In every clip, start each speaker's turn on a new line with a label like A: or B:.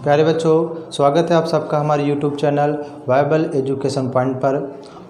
A: प्यारे बच्चों, स्वागत है आप सबका हमारे YouTube channel viable education point पर।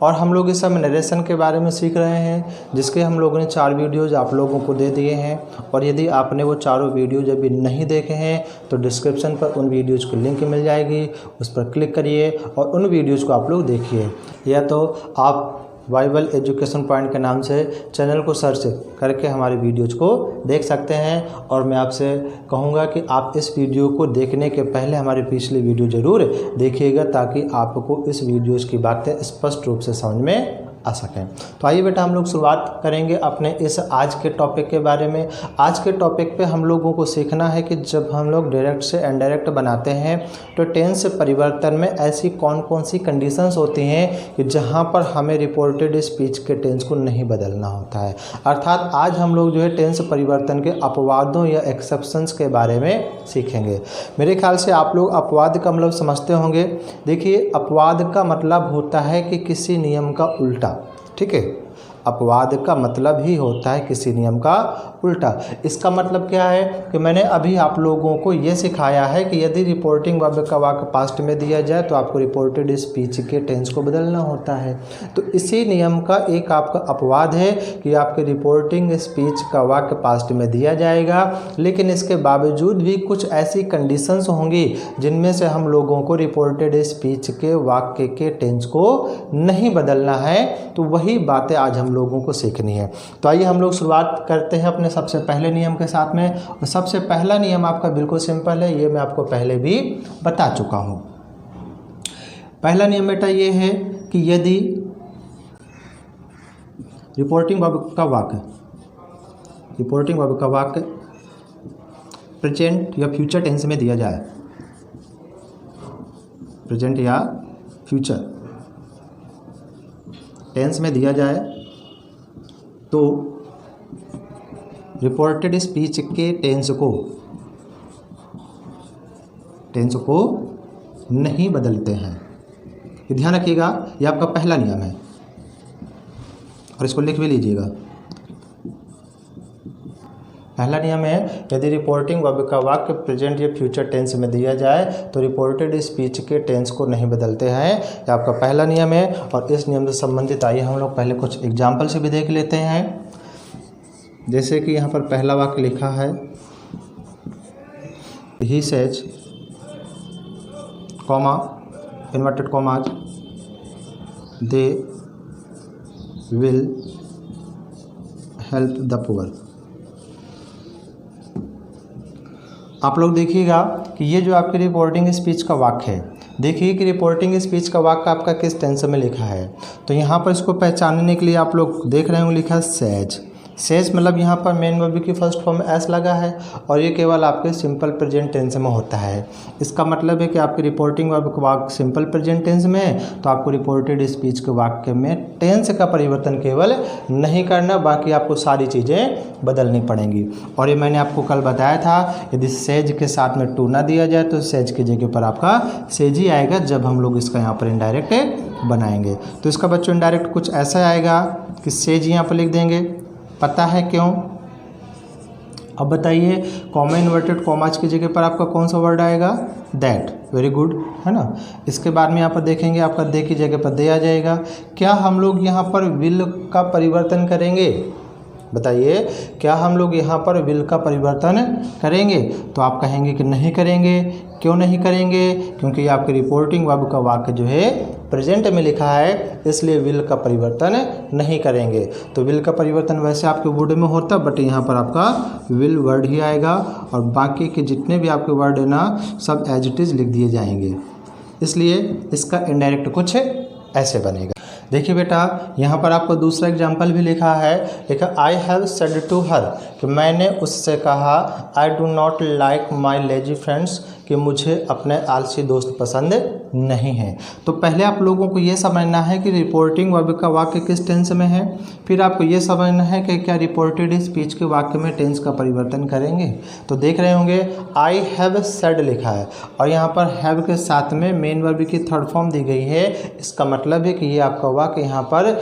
A: और हम लोग इस समय नरेशन के बारे में सीख रहे हैं, जिसके हम लोगों ने 4 वीडियोज़ आप लोगों को दे दिए हैं। और यदि आपने वो चारों वीडियोज़ अभी नहीं देखे हैं तो डिस्क्रिप्शन पर उन वीडियोज़ की लिंक मिल जाएगी, उस पर क्लिक करिए और उन वीडियोज़ को आप लोग देखिए। या तो आप वाइबल एजुकेशन पॉइंट के नाम से चैनल को सर्च करके हमारे वीडियोज़ को देख सकते हैं। और मैं आपसे कहूँगा कि आप इस वीडियो को देखने के पहले हमारी पिछली वीडियो ज़रूर देखिएगा, ताकि आपको इस वीडियोज़ की बातें स्पष्ट रूप से समझ में आ सकें। तो आइए बेटा, हम लोग शुरुआत करेंगे अपने इस आज के टॉपिक के बारे में। आज के टॉपिक पे हम लोगों को सीखना है कि जब हम लोग डायरेक्ट से इनडायरेक्ट बनाते हैं तो टेंस परिवर्तन में ऐसी कौन कौन सी कंडीशंस होती हैं कि जहां पर हमें रिपोर्टेड स्पीच के टेंस को नहीं बदलना होता है। अर्थात आज हम लोग जो है टेंस परिवर्तन के अपवादों या एक्सेप्शंस के बारे में सीखेंगे। मेरे ख्याल से आप लोग अपवाद का मतलब समझते होंगे। देखिए, अपवाद का मतलब होता है कि किसी नियम का उल्टा, ठीक है। अपवाद का मतलब ही होता है किसी नियम का उल्टा। इसका मतलब क्या है कि मैंने अभी आप लोगों को ये सिखाया है कि यदि रिपोर्टिंग वर्ब का वाक्य पास्ट में दिया जाए तो आपको रिपोर्टेड स्पीच के टेंस को बदलना होता है। तो इसी नियम का एक आपका अपवाद है कि आपके रिपोर्टिंग स्पीच का वाक्य पास्ट में दिया जाएगा, लेकिन इसके बावजूद भी कुछ ऐसी कंडीशंस होंगी जिनमें से हम लोगों को रिपोर्टेड स्पीच के वाक्य के टेंस को नहीं बदलना है। तो वही बातें आज हम लोगों को सीखनी है। तो आइए हम लोग शुरुआत करते हैं अपने सबसे पहले नियम के साथ में। और सबसे पहला नियम आपका बिल्कुल सिंपल है, ये मैं आपको पहले भी बता चुका हूं। पहला नियम बेटा ये है कि यदि रिपोर्टिंग वर्ब का वाक्य प्रेजेंट या फ्यूचर टेंस में दिया जाए, प्रेजेंट या फ्यूचर टेंस में दिया जाए, तो रिपोर्टेड स्पीच के टेंस को नहीं बदलते हैं। ये ध्यान रखिएगा, ये आपका पहला नियम है और इसको लिख भी लीजिएगा। पहला नियम है, यदि रिपोर्टिंग वर्ब का वाक्य प्रेजेंट या फ्यूचर टेंस में दिया जाए तो रिपोर्टेड स्पीच के टेंस को नहीं बदलते हैं। ये आपका पहला नियम है। और इस नियम से संबंधित आइए हम लोग पहले कुछ एग्जाम्पल से भी देख लेते हैं। जैसे कि यहाँ पर पहला वाक्य लिखा है, he says comma inverted commas they will help the poor. आप लोग देखिएगा कि ये जो आपके रिपोर्टिंग स्पीच का वाक्य है, देखिए कि रिपोर्टिंग स्पीच का वाक्य आपका किस टेंस में लिखा है। तो यहाँ पर इसको पहचानने के लिए आप लोग देख रहे होंगे लिखा है सेज। सेज मतलब यहाँ पर मेन वर्ब की फर्स्ट फॉर्म एस लगा है और ये केवल आपके सिंपल प्रेजेंट टेंस में होता है। इसका मतलब है कि आपके रिपोर्टिंग वर्ब का वाक्य सिंपल प्रेजेंट टेंस में है, तो आपको रिपोर्टेड स्पीच के वाक्य में टेंस का परिवर्तन केवल नहीं करना, बाकी आपको सारी चीज़ें बदलनी पड़ेंगी। और ये मैंने आपको कल बताया था, यदि सेज के साथ में टू ना दिया जाए तो सेज की जगह पर आपका सेज ही आएगा जब हम लोग इसका यहाँ पर इनडायरेक्ट बनाएंगे। तो इसका बच्चों इनडायरेक्ट कुछ ऐसा आएगा कि सेज यहाँ पर लिख देंगे। पता है क्यों? अब बताइए, कॉमा इन्वर्टेड कॉमाज की जगह पर आपका कौन सा वर्ड आएगा? दैट। वेरी गुड, है ना। इसके बाद में यहाँ पर देखेंगे आपका दे की जगह पर दे आ जाएगा। क्या हम लोग यहाँ पर विल का परिवर्तन करेंगे? बताइए, क्या हम लोग यहाँ पर विल का परिवर्तन करेंगे? तो आप कहेंगे कि नहीं करेंगे। क्यों नहीं करेंगे? क्योंकि आपके रिपोर्टिंग वर्ब का वाक्य जो है प्रेजेंट में लिखा है, इसलिए विल का परिवर्तन नहीं करेंगे। तो विल का परिवर्तन वैसे आपके वर्ड में होता, बट यहाँ पर आपका विल वर्ड ही आएगा और बाकी के जितने भी आपके वर्ड है ना, सब एज इट इज़ लिख दिए जाएंगे। इसलिए इसका इनडायरेक्ट कुछ ऐसे बनेगा। देखिए बेटा, यहाँ पर आपको दूसरा एग्जाम्पल भी लिखा है, लिखा I have said to her, कि मैंने उससे कहा I do not like my lazy friends, कि मुझे अपने आलसी दोस्त पसंद नहीं हैं। तो पहले आप लोगों को ये समझना है कि रिपोर्टिंग वर्ब का वाक्य किस टेंस में है, फिर आपको ये समझना है कि क्या रिपोर्टेड स्पीच के वाक्य में टेंस का परिवर्तन करेंगे। तो देख रहे होंगे आई हैव सेड लिखा है और यहाँ पर हैव के साथ में मेन वर्ब की थर्ड फॉर्म दी गई है। इसका मतलब है कि ये आपका वाक्य यहाँ पर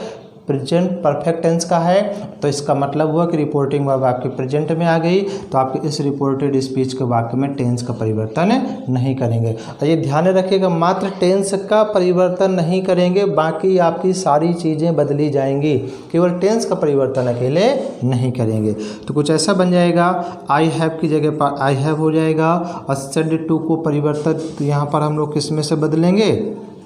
A: प्रेजेंट परफेक्ट टेंस का है, तो इसका मतलब हुआ कि रिपोर्टिंग वर्ब आपके प्रेजेंट में आ गई, तो आपके इस रिपोर्टेड स्पीच के वाक्य में टेंस का परिवर्तन नहीं करेंगे। और ये ध्यान रखिएगा, मात्र टेंस का परिवर्तन नहीं करेंगे, बाकी आपकी सारी चीज़ें बदली जाएंगी, केवल टेंस का परिवर्तन अकेले नहीं करेंगे। तो कुछ ऐसा बन जाएगा, आई हैव की जगह पर आई हैव हो जाएगा, और सेड टू को परिवर्तन यहाँ पर हम लोग किस में से बदलेंगे,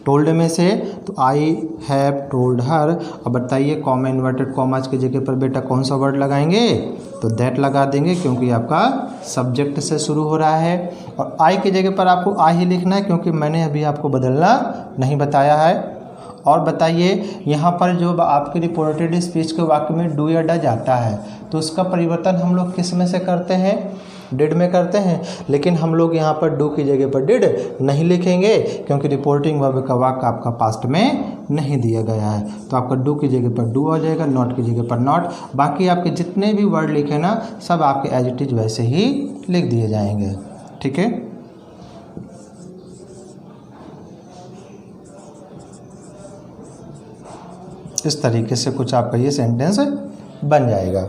A: टोल्ड में से, तो आई हैव टोल्ड हर। अब बताइए कॉमा इन्वर्टेड कॉमाज की जगह पर बेटा कौन सा वर्ड लगाएंगे, तो दैट लगा देंगे, क्योंकि आपका सब्जेक्ट से शुरू हो रहा है। और आई की जगह पर आपको आई ही लिखना है, क्योंकि मैंने अभी आपको बदलना नहीं बताया है। और बताइए यहाँ पर जो आपकी रिपोर्टेड स्पीच के वाक्य में डू या डज आता है, तो उसका परिवर्तन हम लोग किस में से करते हैं, डिड में करते हैं। लेकिन हम लोग यहाँ पर डू की जगह पर डिड नहीं लिखेंगे, क्योंकि रिपोर्टिंग वर्ब का वाक्य आपका पास्ट में नहीं दिया गया है, तो आपका डू की जगह पर डू आ जाएगा, नॉट की जगह पर नॉट। बाकी आपके जितने भी वर्ड लिखे ना, सब आपके एज इट इज वैसे ही लिख दिए जाएंगे। ठीक है, इस तरीके से कुछ आपका ये सेंटेंस बन जाएगा।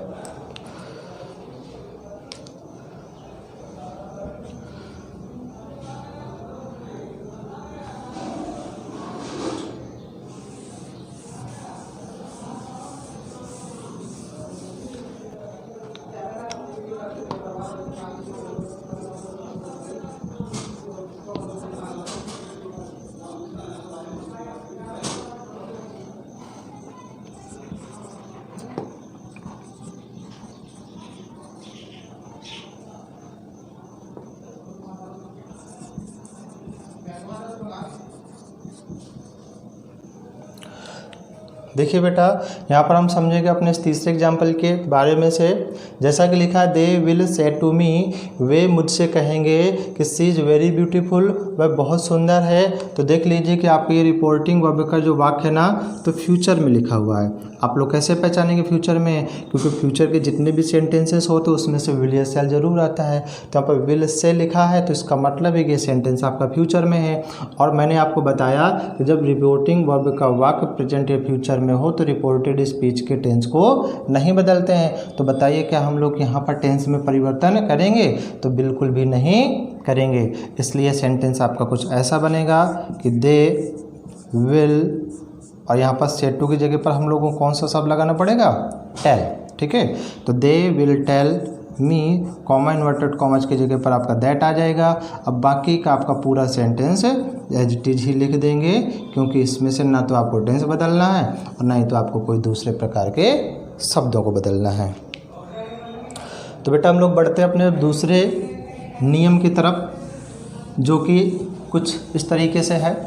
A: देखिए बेटा, यहाँ पर हम समझेंगे अपने इस तीसरे एग्जाम्पल के बारे में से। जैसा कि लिखा है, they will say to me, वे मुझसे कहेंगे कि सी इज़ वेरी ब्यूटीफुल, वह बहुत सुंदर है। तो देख लीजिए कि आपके ये रिपोर्टिंग वर्ब का जो वाक्य है ना, तो फ्यूचर में लिखा हुआ है। आप लोग कैसे पहचानेंगे फ्यूचर में, क्योंकि फ्यूचर के जितने भी सेंटेंसेस हो तो उसमें से विल या शैल जरूर आता है। तो यहाँ पर विल से लिखा है, तो इसका मतलब है कि ये सेंटेंस आपका फ्यूचर में है। और मैंने आपको बताया कि जब रिपोर्टिंग वर्ब का वाक्य प्रेजेंट या फ्यूचर में हो तो रिपोर्टेड स्पीच के टेंस को नहीं बदलते हैं। तो बताइए क्या हम लोग यहाँ पर टेंस में परिवर्तन करेंगे, तो बिल्कुल भी नहीं करेंगे। इसलिए सेंटेंस आपका कुछ ऐसा बनेगा कि दे विल, और यहाँ पर से टू की जगह पर हम लोगों को कौन सा शब्द लगाना पड़ेगा, टेल। ठीक है, तो they will tell me, comma inverted commas की जगह पर आपका दैट आ जाएगा। अब बाकी का आपका पूरा सेंटेंस एज इट इज ही लिख देंगे, क्योंकि इसमें से ना तो आपको टेंस बदलना है और ना ही तो आपको कोई दूसरे प्रकार के शब्दों को बदलना है। तो बेटा हम लोग बढ़ते हैं अपने दूसरे नियम की तरफ, जो कि कुछ इस तरीके से है।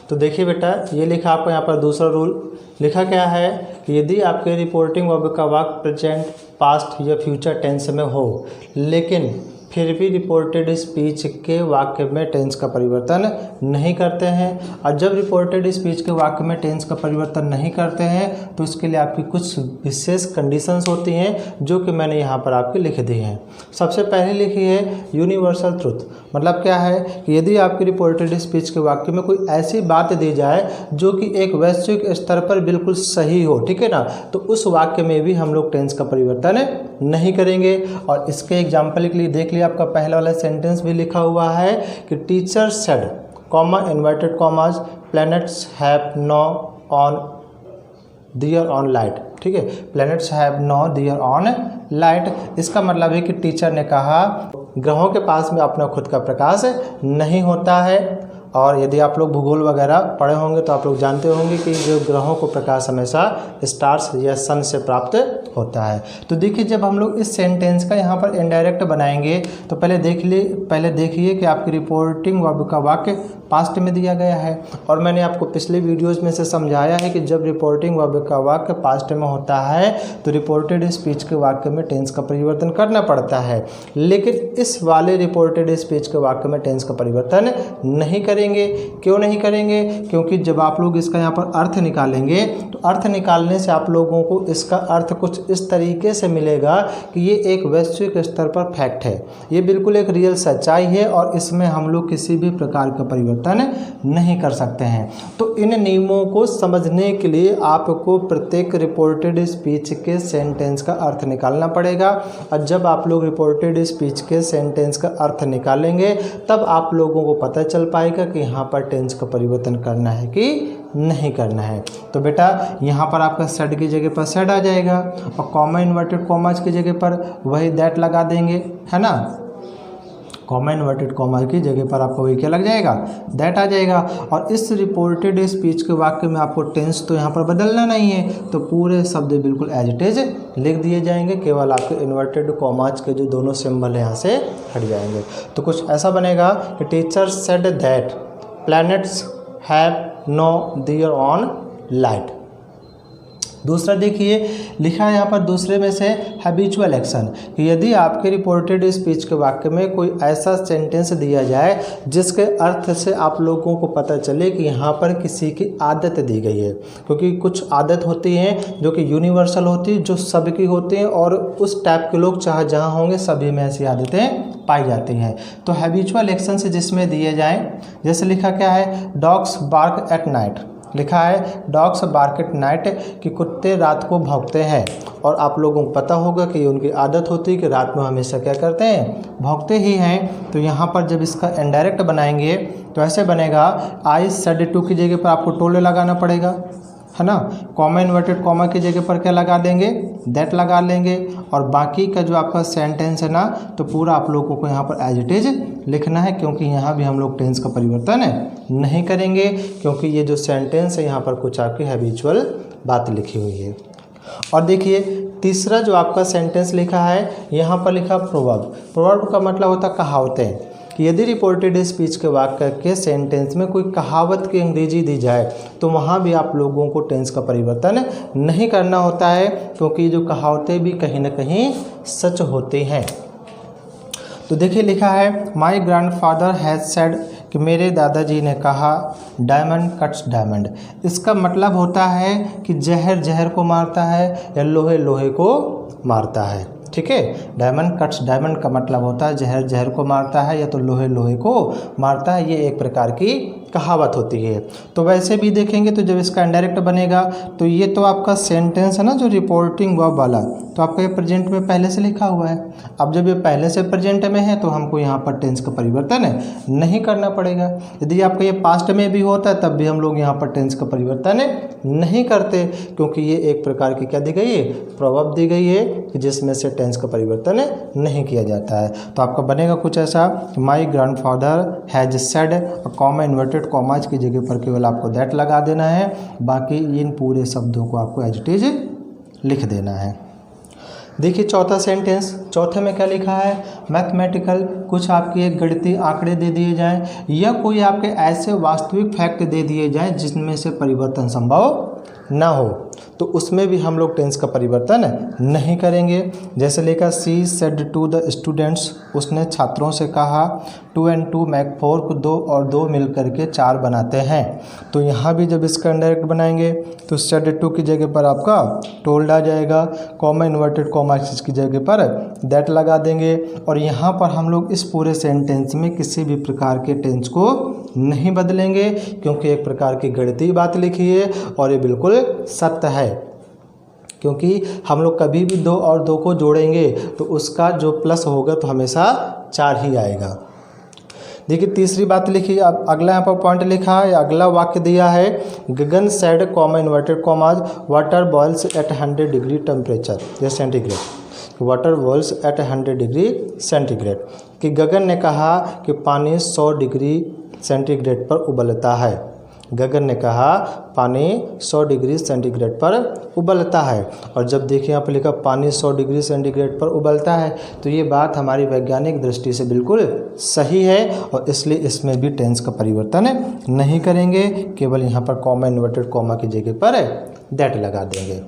A: तो देखिए बेटा, ये लिखा आपको यहाँ पर दूसरा रूल लिखा क्या है कि यदि आपके रिपोर्टिंग वर्ब का वाक्य प्रेजेंट, पास्ट या फ्यूचर टेंस में हो, लेकिन फिर भी रिपोर्टेड स्पीच के वाक्य में टेंस का परिवर्तन नहीं करते हैं। और जब रिपोर्टेड स्पीच के वाक्य में टेंस का परिवर्तन नहीं करते हैं तो इसके लिए आपकी कुछ विशेष कंडीशंस होती हैं, जो कि मैंने यहाँ पर आपके लिख दी हैं। सबसे पहले लिखी है यूनिवर्सल ट्रुथ। मतलब क्या है कि यदि आपकी रिपोर्टेड स्पीच के वाक्य में कोई ऐसी बात दी जाए जो कि एक वैश्विक स्तर पर बिल्कुल सही हो, ठीक है ना, तो उस वाक्य में भी हम लोग टेंस का परिवर्तन नहीं करेंगे। और इसके एग्जाम्पल के लिए देख लिया, आपका पहला वाला सेंटेंस भी लिखा हुआ है कि teacher said, comma inverted commas, planets have no own their own light. ठीक है, planets have no their own light. इसका मतलब है कि टीचर ने कहा ग्रहों के पास में अपना खुद का प्रकाश नहीं होता है। और यदि आप लोग भूगोल वगैरह पढ़े होंगे तो आप लोग जानते होंगे कि जो ग्रहों को प्रकाश हमेशा स्टार्स या सन से प्राप्त होता है। तो देखिए, जब हम लोग इस सेंटेंस का यहाँ पर इनडायरेक्ट बनाएंगे तो पहले देखिए कि आपकी रिपोर्टिंग वर्ब का वाक्य पास्ट में दिया गया है। और मैंने आपको पिछले वीडियोस में से समझाया है कि जब रिपोर्टिंग वर्ब का वाक्य पास्ट में होता है तो रिपोर्टेड स्पीच के वाक्य में टेंस का परिवर्तन करना पड़ता है। लेकिन इस वाले रिपोर्टेड स्पीच के वाक्य में टेंस का परिवर्तन नहीं करेंगे, करेंगे। क्यों नहीं करेंगे? क्योंकि जब आप लोग इसका यहाँ पर अर्थ निकालेंगे तो अर्थ निकालने से आप लोगों को इसका अर्थ कुछ इस तरीके से मिलेगा कि ये एक वैश्विक स्तर पर फैक्ट है, ये बिल्कुल एक रियल सच्चाई है और इसमें हम लोग किसी भी प्रकार का परिवर्तन नहीं कर सकते हैं। तो इन नियमों को समझने के लिए आपको प्रत्येक रिपोर्टेड स्पीच के सेंटेंस का अर्थ निकालना पड़ेगा, और जब आप लोग रिपोर्टेड स्पीच के सेंटेंस का अर्थ निकालेंगे तब आप लोगों को पता चल पाएगा कि यहाँ पर टेंस का परिवर्तन करना है कि नहीं करना है। तो बेटा यहाँ पर आपका सेड की जगह पर सेड आ जाएगा और कॉमा इन्वर्टेड कॉमाज की जगह पर वही दैट लगा देंगे, है ना। कॉमा इन्वर्टेड कॉमा की जगह पर आपको वही क्या लग जाएगा? दैट आ जाएगा। और इस रिपोर्टेड स्पीच के वाक्य में आपको टेंस तो यहाँ पर बदलना नहीं है, तो पूरे शब्द बिल्कुल एज इट इज लिख दिए जाएंगे, केवल आपके इन्वर्टेड कॉमाज के जो दोनों सिंबल यहाँ से हट जाएंगे। तो कुछ ऐसा बनेगा कि teacher said that planets have no their own light. दूसरा देखिए लिखा है यहाँ पर दूसरे में से हैबिचुअल एक्शन, कि यदि आपके रिपोर्टेड स्पीच के वाक्य में कोई ऐसा सेंटेंस दिया जाए जिसके अर्थ से आप लोगों को पता चले कि यहाँ पर किसी की आदत दी गई है, क्योंकि कुछ आदत होती हैं जो कि यूनिवर्सल होती है, जो सबकी होती हैं और उस टाइप के लोग चाहे जहाँ होंगे सभी में ऐसी आदतें पाई जाती हैं। तो हैबिचुअल एक्शन से जिसमें दिए जाएँ, जैसे लिखा क्या है, डॉग्स बार्क एट नाइट, लिखा है डॉग्स बार्क एट नाइट कि कुत्ते रात को भौंकते हैं, और आप लोगों को पता होगा कि उनकी आदत होती है कि रात में हमेशा क्या करते हैं, भौंकते ही हैं। तो यहाँ पर जब इसका इनडायरेक्ट बनाएंगे तो ऐसे बनेगा, आई सेड टू की जगह पर आपको टोले लगाना पड़ेगा, है ना। कॉमा इन्वर्टेड कॉमा की जगह पर क्या लगा देंगे, दैट लगा लेंगे, और बाकी का जो आपका सेंटेंस है ना तो पूरा आप लोगों को यहाँ पर एज इट इज लिखना है, क्योंकि यहाँ भी हम लोग टेंस का परिवर्तन नहीं करेंगे, क्योंकि ये जो सेंटेंस है यहाँ पर कुछ आपकी हैबिचुअल बात लिखी हुई है। और देखिए तीसरा जो आपका सेंटेंस लिखा है यहाँ पर लिखा प्रोवर्ब। प्रोवर्ब का मतलब होता है कहावतें, कि यदि रिपोर्टेड स्पीच के वाक्य के सेंटेंस में कोई कहावत की अंग्रेजी दी जाए तो वहाँ भी आप लोगों को टेंस का परिवर्तन नहीं करना होता है, क्योंकि जो कहावतें भी कहीं ना कहीं सच होती हैं। तो देखिए लिखा है, माई ग्रैंडफादर हैज़ सेड, कि मेरे दादाजी ने कहा, डायमंड कट्स डायमंड। इसका मतलब होता है कि जहर जहर को मारता है या लोहे लोहे को मारता है, ठीक है। डायमंड कट्स डायमंड का मतलब होता है जहर जहर को मारता है या तो लोहे लोहे को मारता है, ये एक प्रकार की कहावत होती है। तो वैसे भी देखेंगे तो जब इसका इनडायरेक्ट बनेगा तो ये तो आपका सेंटेंस है ना जो रिपोर्टिंग वर्ब वाला, तो आपका ये प्रेजेंट में पहले से लिखा हुआ है। अब जब ये पहले से प्रेजेंट में है तो हमको यहाँ पर टेंस का परिवर्तन नहीं करना पड़ेगा। यदि आपका ये पास्ट में भी होता है तब भी हम लोग यहाँ पर टेंस का परिवर्तन नहीं करते, क्योंकि ये एक प्रकार की क्या दी गई है, प्रवर्ब दी गई है कि जिसमें से टेंस का परिवर्तन नहीं किया जाता है। तो आपका बनेगा कुछ ऐसा, माई grandfather has said, comma inverted commas की जगह पर केवल आपको दैट लगा देना है, बाकी इन पूरे शब्दों को आपको एज इट इज लिख देना है। देखिए चौथा सेंटेंस, चौथे में क्या लिखा है, मैथमेटिकल, कुछ आपके एक गणितीय आंकड़े दे दिए जाएं या कोई आपके ऐसे वास्तविक फैक्ट दे दिए जाएं जिनमें से परिवर्तन संभव ना हो, तो उसमें भी हम लोग टेंस का परिवर्तन नहीं करेंगे। जैसे लिखा, she said to the students, उसने छात्रों से कहा, 2 and 2 मेक 4, 2 और 2 मिलकर के 4 बनाते हैं। तो यहाँ भी जब इसका इनडायरेक्ट बनाएंगे तो सेड टू की जगह पर आपका टोल्ड आ जाएगा, कॉमा इन्वर्टेड कॉमा की जगह पर दैट लगा देंगे, और यहाँ पर हम लोग इस पूरे सेंटेंस में किसी भी प्रकार के टेंस को नहीं बदलेंगे, क्योंकि एक प्रकार की गणितीय बात लिखी है और ये बिल्कुल सत्य है, क्योंकि हम लोग कभी भी 2 और 2 को जोड़ेंगे तो उसका जो प्लस होगा तो हमेशा 4 ही आएगा। देखिए तीसरी बात लिखी, अब अगला यहाँ पर पॉइंट लिखा है, अगला वाक्य दिया है, Gagan said, comma inverted commas, water boils at 100 degree temperature या centigrade, water boils at 100 degree centigrade, कि गगन ने कहा कि पानी 100 डिग्री सेंटीग्रेड पर उबलता है। गगन ने कहा पानी 100 डिग्री सेंटीग्रेड पर उबलता है, और जब देखिए यहाँ पर लिखा पानी 100 डिग्री सेंटीग्रेड पर उबलता है तो ये बात हमारी वैज्ञानिक दृष्टि से बिल्कुल सही है, और इसलिए इसमें भी टेंस का परिवर्तन नहीं करेंगे, केवल यहाँ पर कॉमा इन्वर्टेड कॉमा की जगह पर दैट लगा देंगे।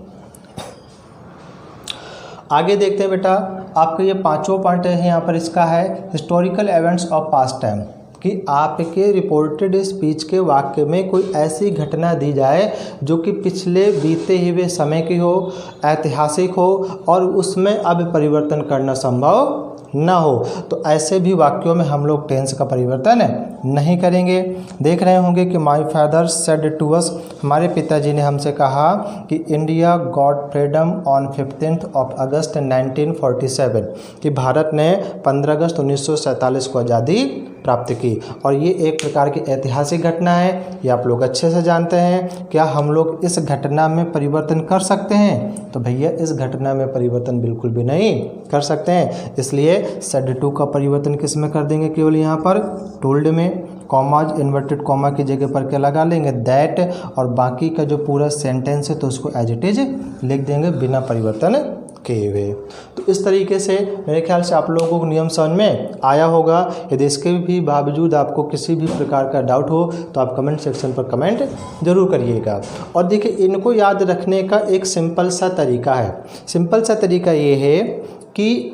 A: आगे देखते हैं बेटा, आपका ये 5वां पॉइंट है यहाँ पर, इसका है historical events of past time, कि आपके रिपोर्टेड स्पीच के वाक्य में कोई ऐसी घटना दी जाए जो कि पिछले बीते हुए समय की हो, ऐतिहासिक हो और उसमें अब परिवर्तन करना संभव ना हो, तो ऐसे भी वाक्यों में हम लोग टेंस का परिवर्तन नहीं करेंगे। देख रहे होंगे कि my father said to us, हमारे पिताजी ने हमसे कहा कि India got freedom on 15 August 1947, कि भारत ने 15 अगस्त 1947 को आज़ादी प्राप्त की। और ये एक प्रकार की ऐतिहासिक घटना है, ये आप लोग अच्छे से जानते हैं। क्या हम लोग इस घटना में परिवर्तन कर सकते हैं? तो भैया इस घटना में परिवर्तन बिल्कुल भी नहीं कर सकते हैं, इसलिए सेड टू का परिवर्तन किस में कर देंगे? केवल यहाँ पर टोल्ड में कॉमाज, इन्वर्टेड कॉमा की जगह पर क्या लगा लेंगे? दैट, और बाकी का जो पूरा सेंटेंस है तो उसको एज इट इज लिख देंगे बिना परिवर्तन किए हुए। तो इस तरीके से मेरे ख्याल से आप लोगों को नियम समझ में आया होगा। यदि इसके भी बावजूद आपको किसी भी प्रकार का डाउट हो तो आप कमेंट सेक्शन पर कमेंट जरूर करिएगा। और देखिए, इनको याद रखने का एक सिंपल सा तरीका है। सिंपल सा तरीका ये है कि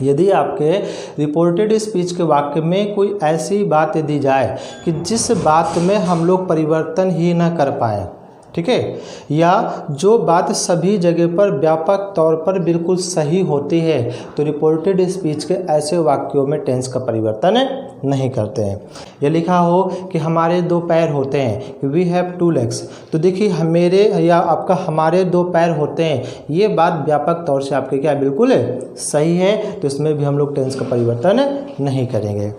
A: यदि आपके रिपोर्टेड स्पीच के वाक्य में कोई ऐसी बात दी जाए कि जिस बात में हम लोग परिवर्तन ही ना कर पाए, ठीक है, या जो बात सभी जगह पर व्यापक तौर पर बिल्कुल सही होती है, तो रिपोर्टेड स्पीच के ऐसे वाक्यों में टेंस का परिवर्तन नहीं करते हैं। यह लिखा हो कि हमारे 2 पैर होते हैं, वी हैव 2 legs, तो देखिए मेरे या आपका हमारे 2 पैर होते हैं, ये बात व्यापक तौर से आपके क्या बिल्कुल सही है, तो इसमें भी हम लोग टेंस का परिवर्तन नहीं करेंगे।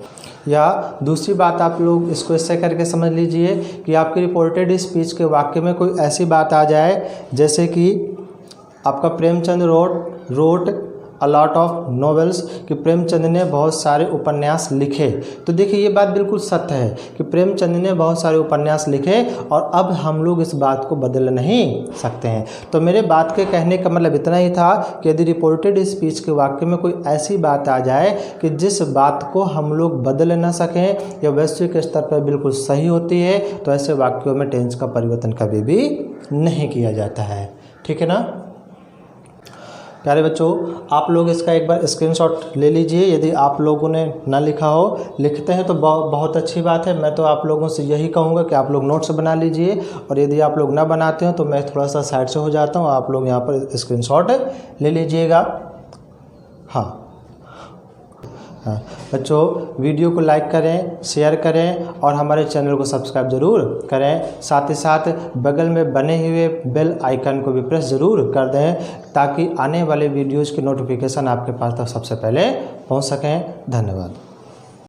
A: या दूसरी बात आप लोग इसको इससे करके समझ लीजिए कि आपकी रिपोर्टेड स्पीच के वाक्य में कोई ऐसी बात आ जाए जैसे कि आपका Premchand wrote a lot of novels, कि प्रेमचंद ने बहुत सारे उपन्यास लिखे। तो देखिए ये बात बिल्कुल सत्य है कि प्रेमचंद ने बहुत सारे उपन्यास लिखे और अब हम लोग इस बात को बदल नहीं सकते हैं। तो मेरे बात के कहने का मतलब इतना ही था कि यदि रिपोर्टेड स्पीच के वाक्य में कोई ऐसी बात आ जाए कि जिस बात को हम लोग बदल ना सकें या वैश्विक स्तर पर बिल्कुल सही होती है, तो ऐसे वाक्यों में टेंस का परिवर्तन कभी भी नहीं किया जाता है। ठीक है ना प्यारे बच्चों, आप लोग इसका एक बार स्क्रीनशॉट ले लीजिए। यदि आप लोगों ने ना लिखा हो, लिखते हैं तो बहुत अच्छी बात है। मैं तो आप लोगों से यही कहूँगा कि आप लोग नोट्स बना लीजिए, और यदि आप लोग ना बनाते हो तो मैं थोड़ा सा साइड से हो जाता हूँ, आप लोग यहाँ पर स्क्रीनशॉट ले लीजिएगा। हाँ बच्चों, वीडियो को लाइक करें, शेयर करें और हमारे चैनल को सब्सक्राइब ज़रूर करें। साथ ही साथ बगल में बने हुए बेल आइकन को भी प्रेस ज़रूर कर दें, ताकि आने वाले वीडियोज़ की नोटिफिकेशन आपके पास तक सबसे पहले पहुंच सकें। धन्यवाद।